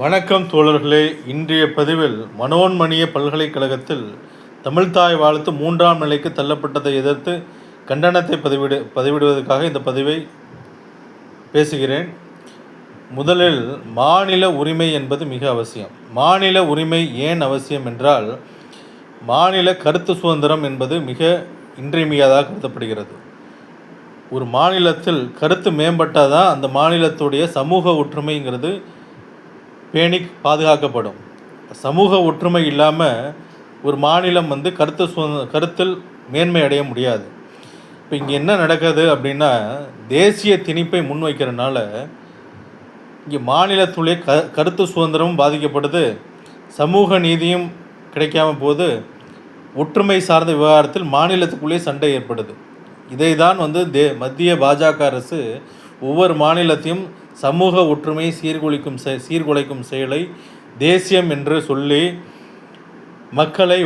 வணக்கம் தோழர்களே. இன்றைய பதிவில் மனோன்மணிய பல்கலைக்கழகத்தில் தமிழ்த்தாய் வாழ்த்து 3ஆம் நிலைக்கு தள்ளப்பட்டதை எதிர்த்து கண்டனத்தை பதிவிடுவதற்காக இந்த பதிவை பேசுகிறேன். முதலில் மாநில உரிமை என்பது மிக அவசியம். மாநில உரிமை ஏன் அவசியம் என்றால், மாநில கருத்து சுதந்திரம் என்பது மிக இன்றியமையாதாக கருதப்படுகிறது. ஒரு மாநிலத்தில் கருத்து மேம்பட்டால் தான் அந்த மாநிலத்துடைய சமூக ஒற்றுமைங்கிறது பேணி பாதுகாக்கப்படும். சமூக ஒற்றுமை இல்லாமல் ஒரு மாநிலம் கருத்தில் மேன்மை அடைய முடியாது. இப்போ இங்கே என்ன நடக்குது அப்படின்னா, தேசிய திணிப்பை முன்வைக்கிறதுனால இங்கே மாநிலத்துடைய கருத்து சுதந்திரமும் பாதிக்கப்படுது, சமூக நீதியும் கிடைக்காம போது, ஒற்றுமை சார்ந்த விவகாரத்தில் மாநிலத்துக்குள்ளே சண்டை ஏற்படுது. இதை தான் மத்திய பாஜக அரசு ஒவ்வொரு மாநிலத்தையும் சமூக ஒற்றுமையை சீர்குலைக்கும் செயலை தேசியம் என்று சொல்லி மக்களை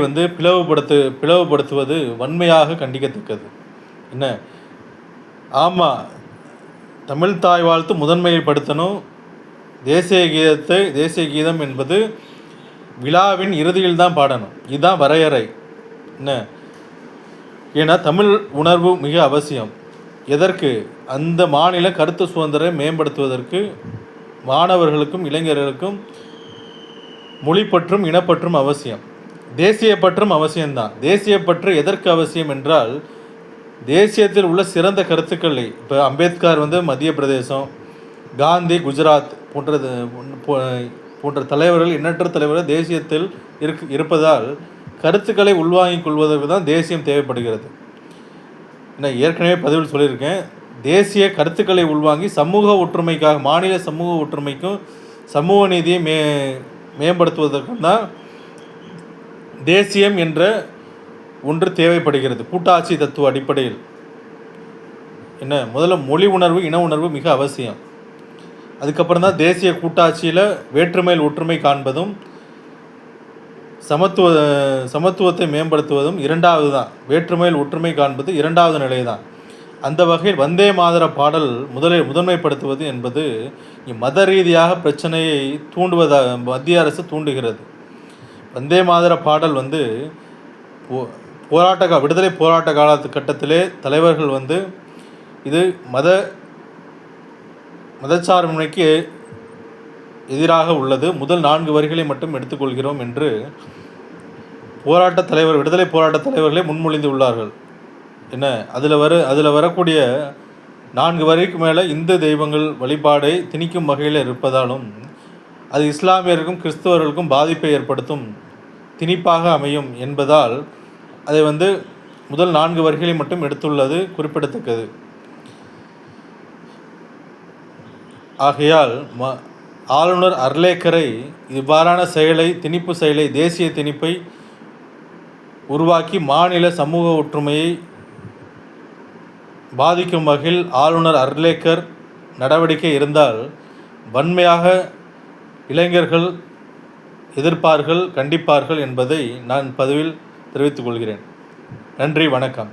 பிளவுபடுத்துவது வன்மையாக கண்டிக்கத்தக்கது. என்ன ஆமாம், தமிழ் தாய் வாழ்த்து முதன்மைப்படுத்தணும். தேசிய கீதம் என்பது விழாவின் இறுதியில் தான் பாடணும். இதுதான் வரையறை. என்ன ஏன்னா தமிழ் உணர்வு மிக அவசியம். எதற்கு? அந்த மாநில கருத்து சுதந்திரம் மேம்படுத்துவதற்கு மாணவர்களுக்கும் இளைஞர்களுக்கும் மொழிப்பற்றும் இனப்பற்றும் அவசியம். தேசியப்பற்றும் அவசியம்தான். தேசியப்பற்று எதற்கு அவசியம் என்றால், தேசியத்தில் உள்ள சிறந்த கருத்துக்களை, இப்போ அம்பேத்கர் மத்திய பிரதேசம், காந்தி குஜராத் போன்ற தலைவர்கள், எண்ணற்ற தலைவர்கள் தேசியத்தில் இருப்பதால் கருத்துக்களை உள்வாங்கிக் கொள்வதற்கு தான் தேசியம் தேவைப்படுகிறது. நான் ஏற்கனவே பதிவில் சொல்லியிருக்கேன், தேசிய கருத்துக்களை உள்வாங்கி சமூக ஒற்றுமைக்காக, மாநில சமூக ஒற்றுமைக்கும் சமூக நீதியை மேம்படுத்துவதற்கும் தான் தேசியம் என்ற ஒன்று தேவைப்படுகிறது. கூட்டாட்சி தத்துவ அடிப்படையில் முதல்ல மொழி உணர்வு, இன உணர்வு மிக அவசியம். அதுக்கப்புறம் தான் தேசிய கூட்டாட்சியில் வேற்றுமையில் ஒற்றுமை காண்பதும் சமத்துவத்தை மேம்படுத்துவதும் இரண்டாவது தான். வேற்றுமையில் ஒற்றுமை காண்பது இரண்டாவது நிலை தான். அந்த வகையில் வந்தே மாதர பாடல் முதன்மைப்படுத்துவது என்பது மத ரீதியாக பிரச்சனையை மத்திய அரசு தூண்டுகிறது. வந்தே மாதர பாடல் விடுதலை போராட்ட கட்டத்திலே தலைவர்கள் இது மதச்சார்பின்மைக்கு எதிராக உள்ளது, முதல் 4 வரிகளை மட்டும் எடுத்துக்கொள்கிறோம் என்று விடுதலை போராட்ட தலைவர்களே முன்மொழிந்து உள்ளார்கள். அதில் வரக்கூடிய 4 வரிக்கு மேலே இந்து தெய்வங்கள் வழிபாடை திணிக்கும் வகையில் இருப்பதாலும் அது இஸ்லாமியருக்கும் கிறிஸ்தவர்களுக்கும் பாதிப்பை ஏற்படுத்தும் திணிப்பாக அமையும் என்பதால் அதை முதல் 4 வரிகளை மட்டும் எடுத்துள்ளது குறிப்பிடத்தக்கது. ஆகையால் ஆளுநர் அர்லேக்கரை இவ்வாறான திணிப்பு செயலை, தேசிய திணிப்பை உருவாக்கி மாநில சமூக ஒற்றுமையை பாதிக்கும் வகையில் ஆளுநர் அர்லேக்கர் நடவடிக்கை இருந்தால் வன்மையாக இளைஞர்கள் எதிர்ப்பார்கள், கண்டிப்பார்கள் என்பதை நான் பதிவில் தெரிவித்துக் கொள்கிறேன். நன்றி, வணக்கம்.